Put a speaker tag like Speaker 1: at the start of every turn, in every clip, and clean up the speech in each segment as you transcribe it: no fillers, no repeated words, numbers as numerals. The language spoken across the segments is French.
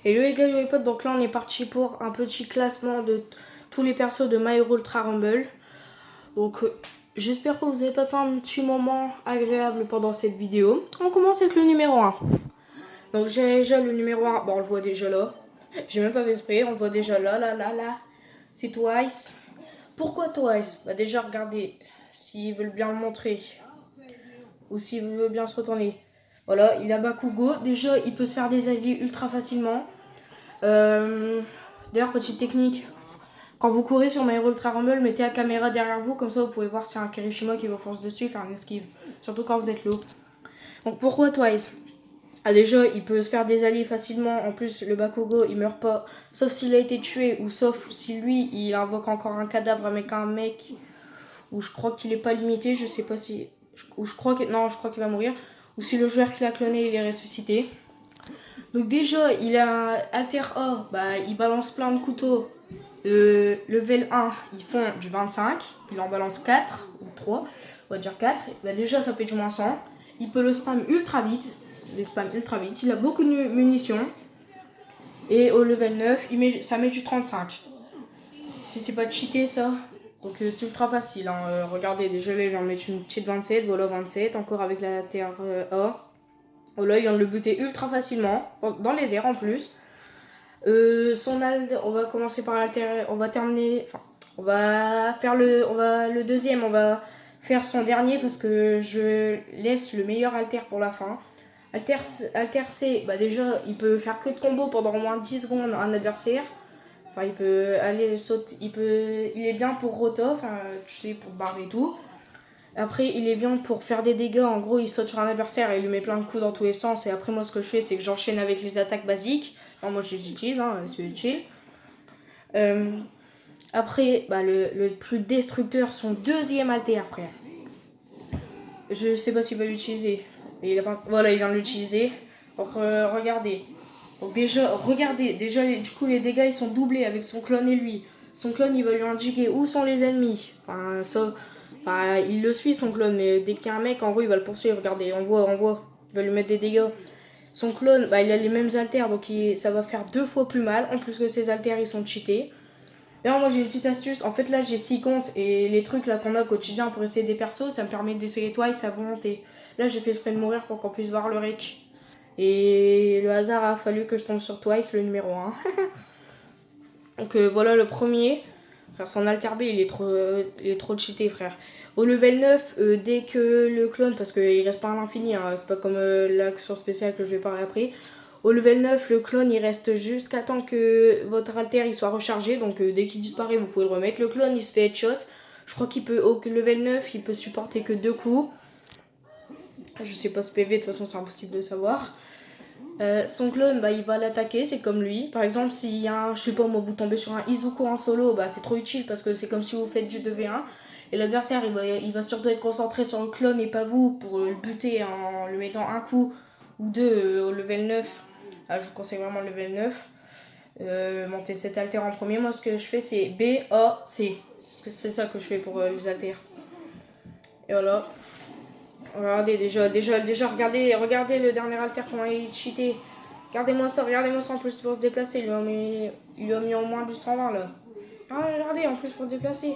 Speaker 1: Et les gars, les potes, donc là on est parti pour un petit classement de tous les persos de My Hero Ultra Rumble. Donc j'espère que vous avez passé un petit moment agréable pendant cette vidéo. On commence avec le numéro 1. Donc j'ai déjà le numéro 1, bon on le voit déjà là. J'ai même pas fait exprès, on le voit déjà là. C'est Twice. Pourquoi Twice? Bah déjà regardez, s'ils veulent bien le montrer. Ou s'il veut bien se retourner. Voilà, il a Bakugo. Déjà, il peut se faire des alliés ultra facilement. D'ailleurs, petite technique. Quand vous courez sur My Hero Ultra Rumble, mettez la caméra derrière vous. Comme ça, vous pouvez voir si c'est un Kirishima qui vous fonce dessus et faire une esquive. Surtout quand vous êtes low. Donc, pourquoi Twice? Ah, déjà, il peut se faire des alliés facilement. En plus, le Bakugo, il meurt pas. Sauf s'il a été tué ou sauf si lui, il invoque encore un cadavre avec un mec. Ou je crois qu'il est pas limité. Je sais pas si... Ou je crois que... Non, je crois qu'il va mourir. Ou si le joueur qui l'a cloné, il est ressuscité. Donc déjà, il a Alter A, bah, il balance plein de couteaux. Level 1, ils font du 25. Il en balance 4 ou 3, on va dire 4. Bah déjà, ça fait du moins 100. Il peut le spam ultra vite. Il a beaucoup de munitions. Et au level 9, ça met du 35. Si c'est pas cheaté, ça. Donc c'est ultra facile. Hein. Regardez, déjà, là, il vient de mettre une petite 27. Voilà, 27. Encore avec la Terre A. Là, il vient de le buter ultra facilement, dans les airs en plus. On va commencer par l'alter, on va terminer, enfin, on va faire le deuxième, on va faire son dernier parce que je laisse le meilleur alter pour la fin. Alter C, bah déjà, il peut faire que de combo pendant au moins 10 secondes à un adversaire. Enfin, il peut aller sauter, il est bien pour Rota, enfin, tu sais, pour barrer et tout. Après, il est bien pour faire des dégâts. En gros, il saute sur un adversaire et il lui met plein de coups dans tous les sens. Et après, moi, ce que je fais, c'est que j'enchaîne avec les attaques basiques. Non, moi, je les utilise, hein, c'est utile. Après, bah, le plus destructeur, son deuxième alter, frère. Je sais pas s'il va l'utiliser. Mais voilà, il vient de l'utiliser. Donc, regardez. Donc, regardez. Déjà, du coup, les dégâts, ils sont doublés avec son clone et lui. Son clone, il va lui indiquer où sont les ennemis. Enfin, ça... Bah, il le suit son clone, mais dès qu'il y a un mec, en gros, il va le poursuivre. Regardez, on voit. Il va lui mettre des dégâts. Son clone, bah, il a les mêmes alters, donc ça va faire 2 fois plus mal. En plus que ses alters, ils sont cheatés. D'ailleurs, moi, j'ai une petite astuce. En fait, là, j'ai 6 comptes. Et les trucs là qu'on a au quotidien pour essayer des persos, ça me permet d'essayer Twice à volonté. Là, j'ai fait exprès de mourir pour qu'on puisse voir le rec. Et le hasard a fallu que je tombe sur Twice, le numéro 1. Donc voilà le premier. Frère, son alter B, il est trop cheaté, frère. Au level 9, dès que le clone, parce qu'il reste pas à l'infini, hein, c'est pas comme l'action spéciale que je vais parler après. Au level 9, le clone, il reste jusqu'à temps que votre alter il soit rechargé. Donc dès qu'il disparaît, vous pouvez le remettre. Le clone, il se fait headshot. Je crois qu'il peut, au level 9, il peut supporter que 2 coups. Je sais pas ce PV, de toute façon, c'est impossible de savoir. Son clone, bah, il va l'attaquer, c'est comme lui. Par exemple, s'il y a un, je sais pas moi, vous tombez sur un Izuku en solo, bah, c'est trop utile parce que c'est comme si vous faites du 2v1. Et l'adversaire, il va surtout être concentré sur le clone et pas vous pour le buter en le mettant un coup ou deux au level 9. Ah, je vous conseille vraiment le level 9. Monter cet alter en premier. Moi, ce que je fais, c'est B, A, C. C'est ça que je fais pour les alters. Et voilà. Regardez, déjà regardez le dernier alter, comment il est cheaté. Regardez-moi ça en plus pour se déplacer. Il lui a mis au moins du 120 là. Ah, regardez, en plus pour se déplacer.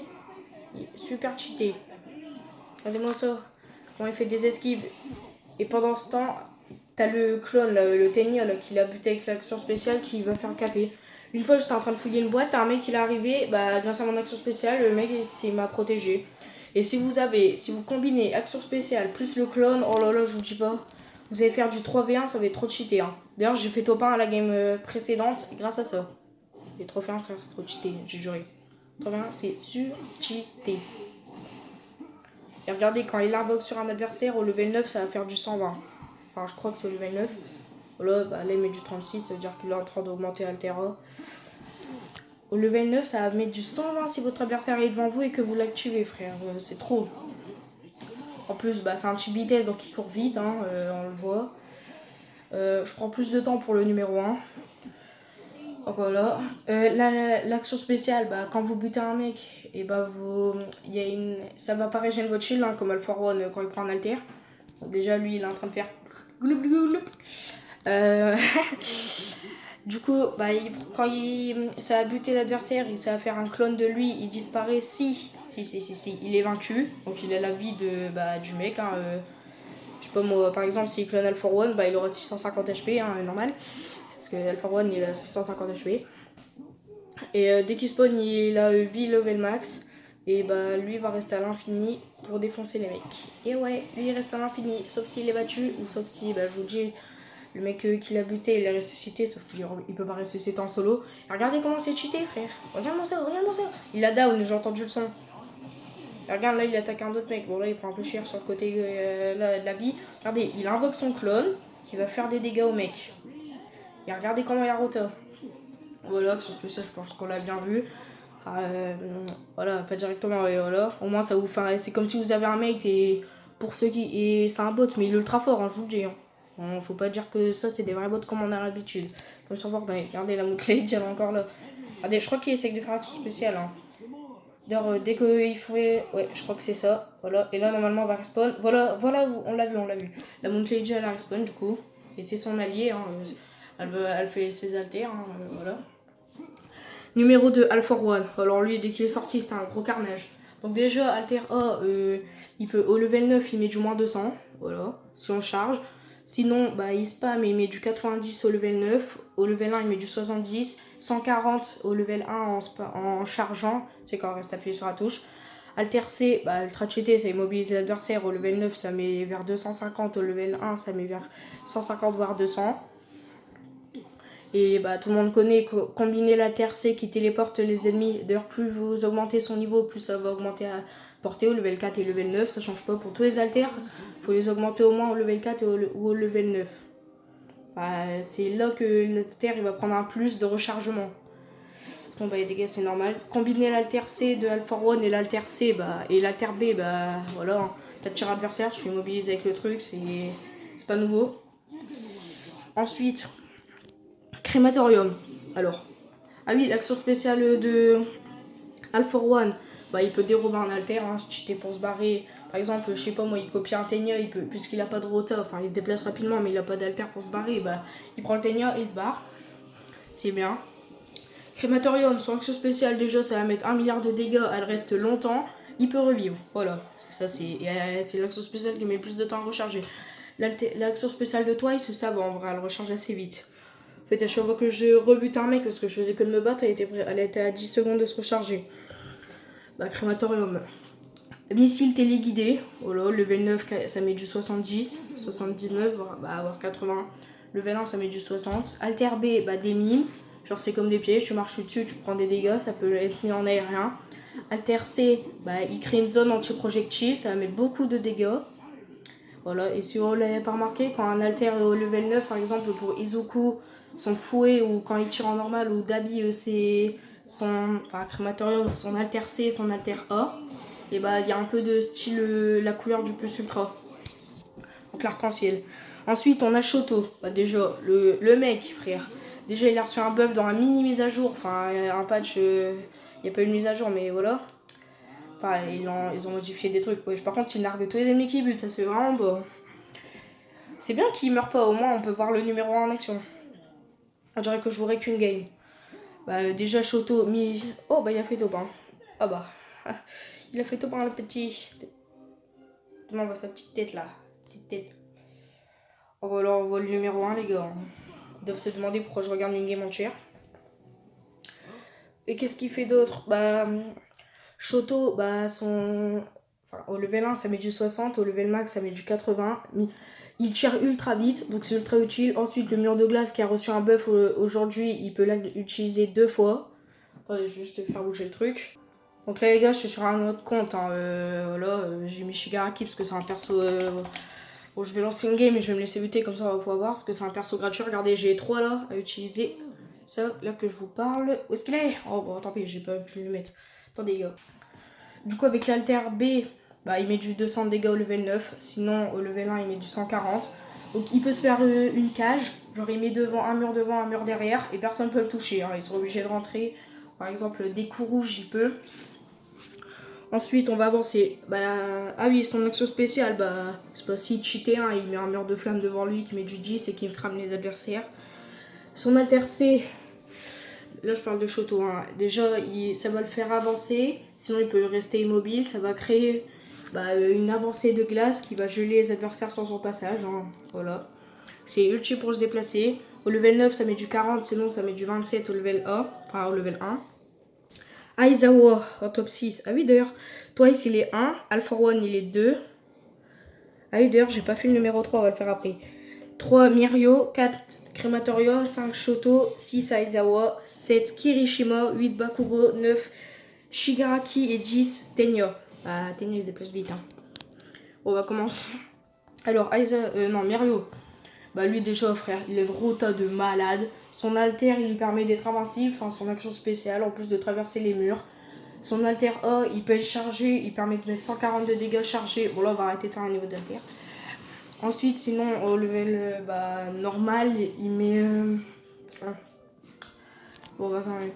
Speaker 1: Super cheaté. Regardez-moi ça. Comment il fait des esquives. Et pendant ce temps, t'as le clone, là, le Tenya, là, qui l'a buté avec l'action spéciale qui va faire un café. Une fois, j'étais en train de fouiller une boîte, t'as un mec qui est arrivé, bah, grâce à mon action spéciale, le mec m'a protégé. Et si vous combinez action spéciale plus le clone, oh là là, je vous dis pas, vous allez faire du 3v1, ça va être trop cheaté. Hein. D'ailleurs, j'ai fait top 1 à la game précédente grâce à ça. Les trophées 1, frère, c'est trop cheaté, j'ai juré. 3v1, c'est sur-cheaté. Et regardez, quand il invoque sur un adversaire, au level 9, ça va faire du 120. Enfin, je crois que c'est au level 9. Voilà, bah, là, il met du 36, ça veut dire qu'il est en train d'augmenter Altera. Au level 9, ça va mettre du 120 si votre adversaire est devant vous et que vous l'activez, frère. C'est trop. En plus, bah, c'est un type vitesse, donc il court vite, hein, on le voit. Je prends plus de temps pour le numéro 1. Donc voilà. L'action spéciale, bah, quand vous butez un mec, et bah, ça va pas régénérer votre shield, hein, comme Alpha One quand il prend un alter. Donc déjà, lui, il est en train de faire... Du coup, bah, quand ça a buté l'adversaire et ça va faire un clone de lui, il disparaît si, il est vaincu. Donc il a la vie du mec. Hein, je sais pas moi, par exemple, s'il clone Alpha One, bah, il aura 650 HP, hein, normal. Parce que Alpha One, il a 650 HP. Et dès qu'il spawn, il a vie level max. Et bah lui va rester à l'infini pour défoncer les mecs. Et ouais, lui il reste à l'infini, sauf s'il est battu, ou sauf si, bah, je vous dis, le mec qui l'a buté, il l'a ressuscité, sauf qu'il peut pas ressusciter en solo. Et regardez comment c'est cheaté, frère. Regarde mon sort, regarde mon sort. Il a down, j'ai entendu le son. Et regarde, là il attaque un autre mec. Bon, là il prend un peu cher sur le côté là, de la vie. Regardez, il invoque son clone qui va faire des dégâts au mec. Et regardez comment il a rota. Voilà, que sur ce je pense qu'on l'a bien vu. Voilà, pas directement, et voilà. Au moins, ça vous fait. C'est comme si vous avez un mate et pour ceux qui. Et c'est un bot, mais il est ultra fort, hein, je vous le dis. Hein. Bon, faut pas dire que ça, c'est des vrais bots comme on a l'habitude. Comme sur Fortnite. Regardez, la Monclade, elle est encore là. Regardez, je crois qu'il essaie de faire un truc spécial. Hein. D'ailleurs, dès qu'il ferait. Ouais, je crois que c'est ça. Voilà, et là, normalement, on va respawn. Voilà, on l'a vu, La Monclade, elle a respawn, du coup. Et c'est son allié. Hein. Elle fait ses alters, hein, voilà. Numéro 2, Alpha One. Alors lui, dès qu'il est sorti, c'était un gros carnage. Donc déjà, Alter A, il peut au level 9, il met du moins 200. Voilà, si on charge. Sinon, bah, il spam, il met du 90 au level 9. Au level 1, il met du 70. 140 au level 1 en chargeant. C'est quand on reste appuyé sur la touche. Alter C, bah, ultra cheaté, ça immobilise l'adversaire. Au level 9, ça met vers 250. Au level 1, ça met vers 150 voire 200. Et bah, tout le monde connaît combiner l'alter C qui téléporte les ennemis. D'ailleurs, plus vous augmentez son niveau, plus ça va augmenter à portée au level 4 et level 9. Ça change pas pour tous les alters. Il faut les augmenter au moins au level 4 ou au level 9. Bah, c'est là que l'alter il va prendre un plus de rechargement. Sinon, bah, les dégâts, c'est normal. Combiner l'alter C de Alpha One et l'alter C et l'alter B, bah voilà. Hein. T'as tir adversaire, je suis immobilisé avec le truc, c'est pas nouveau. Ensuite, Crématorium. Alors, ah oui, l'action spéciale de Alpha One, bah, il peut dérober un alter, hein, cheater pour se barrer. Par exemple, je sais pas moi, il copie un Tenya, puisqu'il a pas de rota, enfin il se déplace rapidement, mais il a pas d'alter pour se barrer, bah, il prend le Tenya et il se barre. C'est bien. Crématorium, son action spéciale, déjà, ça va mettre 1 milliard de dégâts, elle reste longtemps, il peut revivre. Voilà, ça c'est l'action spéciale qui met plus de temps à recharger. L'action spéciale de Twice, ça va, en vrai, elle recharge assez vite. En fait, à chaque fois que je rebute un mec, parce que je faisais que de me battre, elle était à 10 secondes de se recharger. Bah, Crématorium. Missile téléguidé. Voilà, level 9, ça met du 70, 79, voire 80. Level 1, ça met du 60. Alter B, bah, des mines. Genre, c'est comme des pièges, tu marches dessus, tu prends des dégâts, ça peut être mis en aérien. Alter C, bah, il crée une zone anti-projectile, ça va mettre beaucoup de dégâts. Voilà, et si vous l'avez pas remarqué, quand un alter est au level 9, par exemple, pour Izuku, son fouet, ou quand il tire en normal, ou Dabi, c'est son Crématorium, son alter C, son alter A, et bah il y a un peu de style la couleur du plus ultra. Donc l'arc-en-ciel. Ensuite, on a Shoto. Bah, déjà, le mec, frère. Déjà, il a reçu un buff dans la mini mise à jour. Enfin, un patch, il n'y a pas eu une mise à jour, mais voilà. Enfin, ils ont modifié des trucs. Ouais. Par contre, il nargue tous les ennemis qui butent, ça c'est vraiment beau. C'est bien qu'il meurt pas, au moins on peut voir le numéro 1 en action. On dirait que je jouerai qu'une game. Bah, déjà, Shoto, oh, bah, il a fait top 1. Ah bah. Il a fait top 1, le petit. On voit sa petite tête là. Petite tête. Oh, alors, on voit le numéro 1, les gars. Ils doivent se demander pourquoi je regarde une game entière. Et qu'est-ce qu'il fait d'autre? Bah, Shoto, bah, au level 1, ça met du 60. Au level max, ça met du 80. Il tire ultra vite, donc c'est ultra utile. Ensuite, le mur de glace qui a reçu un buff aujourd'hui, il peut l'utiliser 2 fois. Attendez, je vais juste faire bouger le truc. Donc là, les gars, je suis sur un autre compte. Hein. Voilà, j'ai mis Shigaraki parce que c'est un perso. Bon, je vais lancer une game et je vais me laisser buter, comme ça on va pouvoir voir. Parce que c'est un perso gratuit. Regardez, j'ai 3 là à utiliser. Ça, là que je vous parle. Où est-ce qu'il est? Oh, bon, tant pis, j'ai pas pu le mettre. Attendez, les gars. Du coup, avec l'alter B, bah, il met du 200 de dégâts au level 9. Sinon, au level 1, il met du 140. Donc, il peut se faire une cage. Genre, il met un mur derrière. Et personne ne peut le toucher. Hein. Ils sont obligés de rentrer. Par exemple, des coups rouges, il peut. Ensuite, on va avancer. Ah oui, son action spéciale, c'est pas si cheaté. Hein. Il met un mur de flamme devant lui qui met du 10 et qui crame les adversaires. Son alter C, là je parle de Shoto, hein. Déjà ça va le faire avancer, sinon il peut rester immobile, ça va créer une avancée de glace qui va geler les adversaires sans son passage, hein. Voilà. C'est ultime pour se déplacer. Au level 9 ça met du 40, sinon ça met du 27 au level 1, enfin au level 1. Aizawa en top 6. Ah oui d'ailleurs, Twice il est 1, Alpha One il est 2. Ah oui d'ailleurs j'ai pas fait le numéro 3, on va le faire après. 3 Mirio, 4 Crématorium, 5 Shoto, 6 Aizawa, 7 Kirishima, 8 Bakugo, 9 Shigaraki et 10 Tenya. Ah Tenya il se déplace vite, hein. On va commencer. Alors Mirio. Bah lui déjà frère, il a une rota de malade. Son alter il lui permet d'être invincible, enfin son action spéciale en plus de traverser les murs. Son alter A il peut être chargé, il permet de mettre 140 de dégâts chargés. Bon là on va arrêter de faire un niveau d'alter. Ensuite sinon au level normal il met bon bah quand même.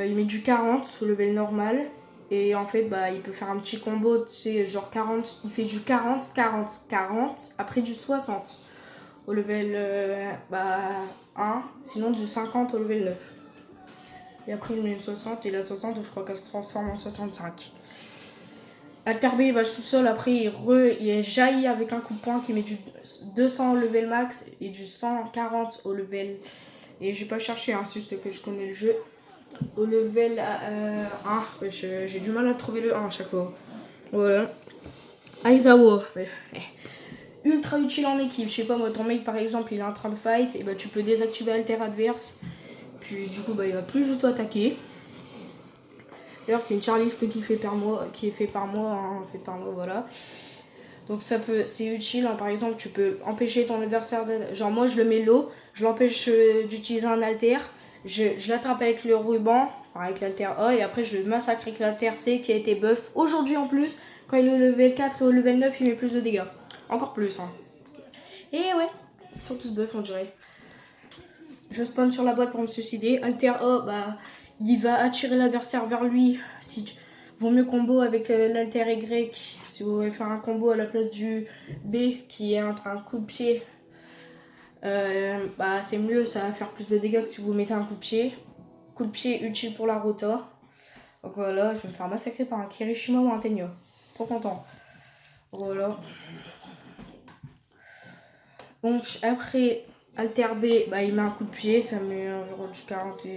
Speaker 1: Il met du 40 au level normal. Et en fait il peut faire un petit combo, tu sais, genre 40, il fait du 40, 40, 40, après du 60 au level 1, sinon du 50 au level 9. Et après il met une 60 et la 60 je crois qu'elle se transforme en 65. Alter B il va sous-sol, après il jaillit avec un coup de poing qui met du 200 au level max et du 140 au level. Et j'ai pas cherché, hein, c'est juste que je connais le jeu. Au level 1, j'ai du mal à trouver le 1 à chaque fois. Voilà. Aizawa. Ultra utile en équipe. Je sais pas moi, ton mec par exemple il est en train de fight, et tu peux désactiver alter adverse. Puis du coup il va plus du tout attaquer. D'ailleurs c'est une charliste qui est fait par moi, voilà. Donc c'est utile, hein. Par exemple tu peux empêcher ton adversaire genre moi je le mets low, je l'empêche d'utiliser un alter, je l'attrape avec le ruban, enfin avec l'alter A, et après je le massacre avec l'alter C qui a été buff aujourd'hui en plus. Quand il est au level 4 et au level 9 il met plus de dégâts. Encore plus, hein. Et ouais, ils sont tous buff on dirait. Je spawn sur la boîte pour me suicider. Alter A, il va attirer l'adversaire vers lui. Vaut mieux combo avec l'alter Y. Si vous voulez faire un combo à la place du B qui est un coup de pied, c'est mieux, ça va faire plus de dégâts que si vous mettez un coup de pied. Coup de pied utile pour la rota. Donc voilà, je vais me faire massacrer par un Kirishima ou un Tenya. Trop content. Voilà. Donc après alter B, il met un coup de pied, ça met environ du 40 et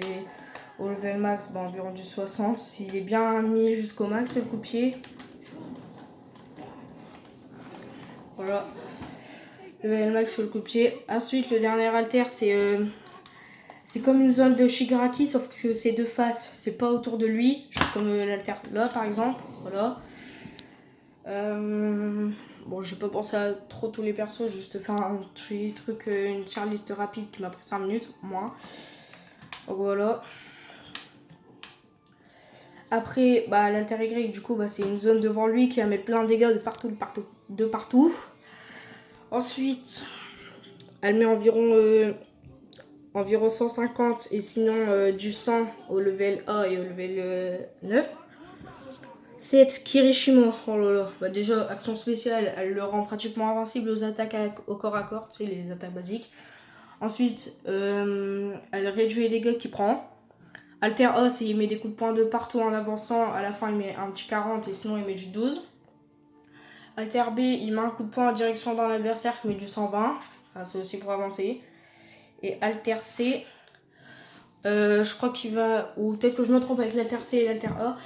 Speaker 1: au level max environ du 60. S'il est bien mis jusqu'au max le coup de pied. Voilà. Level max sur le coup de pied. Ensuite le dernier alter c'est comme une zone de Shigaraki sauf que c'est de face, c'est pas autour de lui, genre comme l'alter là par exemple. Voilà. Bon, j'ai pas pensé à trop tous les persos, j'ai juste fait un petit truc, une tier list rapide qui m'a pris 5 minutes, moins. Donc voilà. Après, l'alter Y, du coup, c'est une zone devant lui qui va mettre plein de dégâts de partout. Ensuite, elle met environ 150 et sinon du 100 au level A et au level 9. 7 Kirishima, oh là là, déjà action spéciale, elle le rend pratiquement invincible aux attaques au corps à corps, tu sais, les attaques basiques. Ensuite, elle réduit les dégâts qu'il prend. Alter A, il met des coups de poing de partout en avançant, à la fin il met un petit 40 et sinon il met du 12. Alter B, il met un coup de poing en direction d'un adversaire qui met du 120, enfin, c'est aussi pour avancer. Et Alter C, je crois qu'il va, ou peut-être que je me trompe avec l'Alter C et l'Alter A,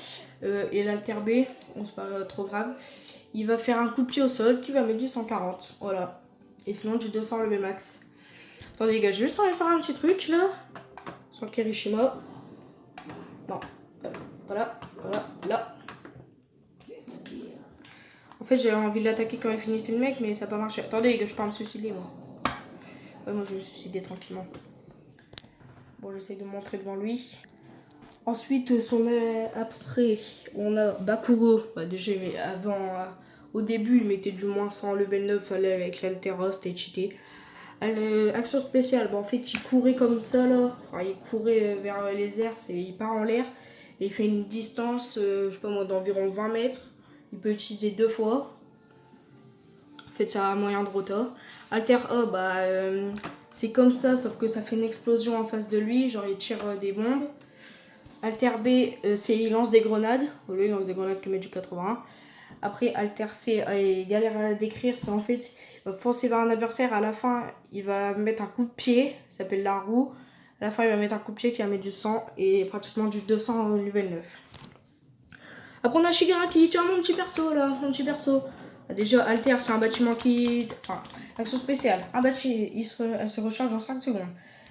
Speaker 1: et l'Alter B, c'est pas trop grave. Il va faire un coup de pied au sol qui va mettre du 140, voilà. Et sinon du 200 level max. Attendez les gars, j'ai juste envie de faire un petit truc là, sur le Kirishima. Non, voilà, là. En fait j'avais envie de l'attaquer quand il finissait le mec, mais ça n'a pas marché. Attendez les gars, je peux me suicider moi. Ouais, moi je vais me suicider tranquillement. Bon, j'essaie de me montrer devant lui. Ensuite, après, on a Bakugo. Déjà, au début, il mettait du moins 100 level 9 avec l'Altera, c'était cheaté. Action spéciale, en fait, il courait comme ça là. Enfin, il courait vers les airs, il part en l'air. Et il fait une distance, je sais pas moi, d'environ 20 mètres. Il peut utiliser 2 fois. En fait, ça a moyen de rota. Alter A, c'est comme ça, sauf que ça fait une explosion en face de lui, genre il tire des bombes. Alter B, c'est il lance des grenades. Lui, il lance des grenades qui met du 81. Après, Alter C, il galère à décrire. C'est en fait, il va foncer vers un adversaire. À la fin, il va mettre un coup de pied. Ça s'appelle la roue. À la fin, il va mettre un coup de pied qui va mettre du 100 et pratiquement du 200 au level 9. Après, on a Shigaraki. Tiens, mon petit perso là. Mon petit perso. Déjà, Alter, c'est un bâtiment qui. Enfin, action spéciale. Un bâtiment, elle se recharge en 5 secondes.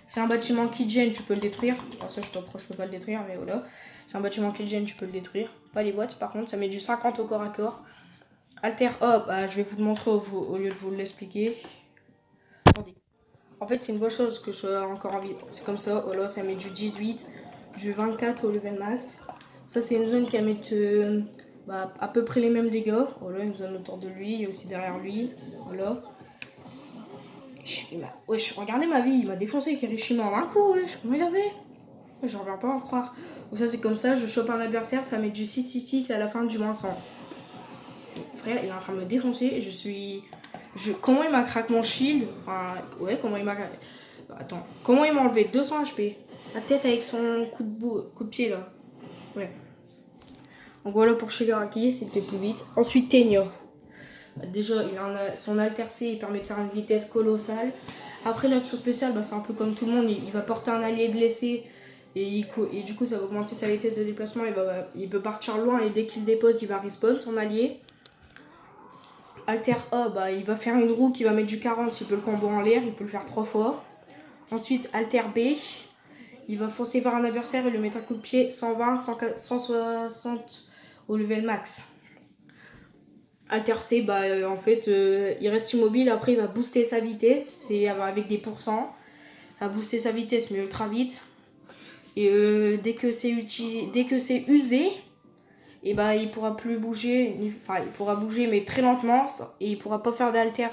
Speaker 1: C'est un bâtiment qui te gêne, tu peux le détruire. Alors ça, je peux pas le détruire, mais voilà. C'est un bâtiment qui te gêne, tu peux le détruire. Pas les boîtes, par contre, ça met du 50 au corps à corps. Alter, hop, je vais vous le montrer au lieu de vous l'expliquer. Attendez. En fait, c'est une bonne chose que je sois encore en vie. C'est comme ça, voilà, ça met du 18, du 24 au level max. Ça, c'est une zone qui va mettre à peu près les mêmes dégâts. Voilà, une zone autour de lui et aussi derrière lui. Voilà. Wesh, regardez ma vie, il m'a défoncé Kirishima en un coup, wesh, comment il avait? Je reviens pas à en croire. Donc ça c'est comme ça, je chope un adversaire, ça met du 666 et à la fin du moins 100. Frère, il est en train de me défoncer et je suis... Comment il m'a craqué mon shield? Enfin, ouais, comment il m'a... Attends, comment il m'a enlevé 200 HP? La tête avec son coup de pied là. Ouais. Donc voilà pour Shigaraki, c'était plus vite. Ensuite Tenya. Déjà, il a son Alter C, il permet de faire une vitesse colossale. Après, l'action spéciale, c'est un peu comme tout le monde. Il va porter un allié blessé et du coup, ça va augmenter sa vitesse de déplacement. Il peut partir loin et dès qu'il dépose, il va respawn son allié. Alter A, il va faire une roue qui va mettre du 40 s'il peut le combo en l'air. Il peut le faire 3 fois. Ensuite, Alter B, il va foncer vers un adversaire et lui mettre un coup de pied 120, 160 au level max. Alter C, en fait, il reste immobile, après il va booster sa vitesse, c'est avec des pourcents. Il va booster sa vitesse, mais ultra vite. Et dès que c'est usé, et il pourra plus bouger, enfin il pourra bouger mais très lentement, et il pourra pas faire d'alter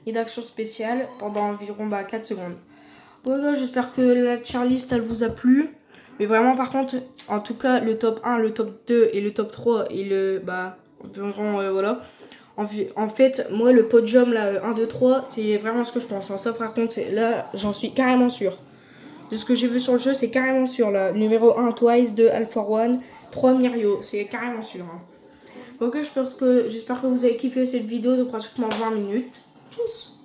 Speaker 1: ni d'action spéciale pendant environ 4 secondes. Voilà, j'espère que la tier list elle vous a plu. Mais vraiment par contre, en tout cas le top 1, le top 2 et le top 3 et environ voilà. En fait, moi, le podium, là, 1, 2, 3, c'est vraiment ce que je pense. Hein. Ça, par contre, là, j'en suis carrément sûr. De ce que j'ai vu sur le jeu, c'est carrément sûr. Là. Numéro 1, Twice, 2, All for One, 3, Mirio. C'est carrément sûr. Hein. Ok, j'espère que vous avez kiffé cette vidéo de pratiquement 20 minutes. Tchuss!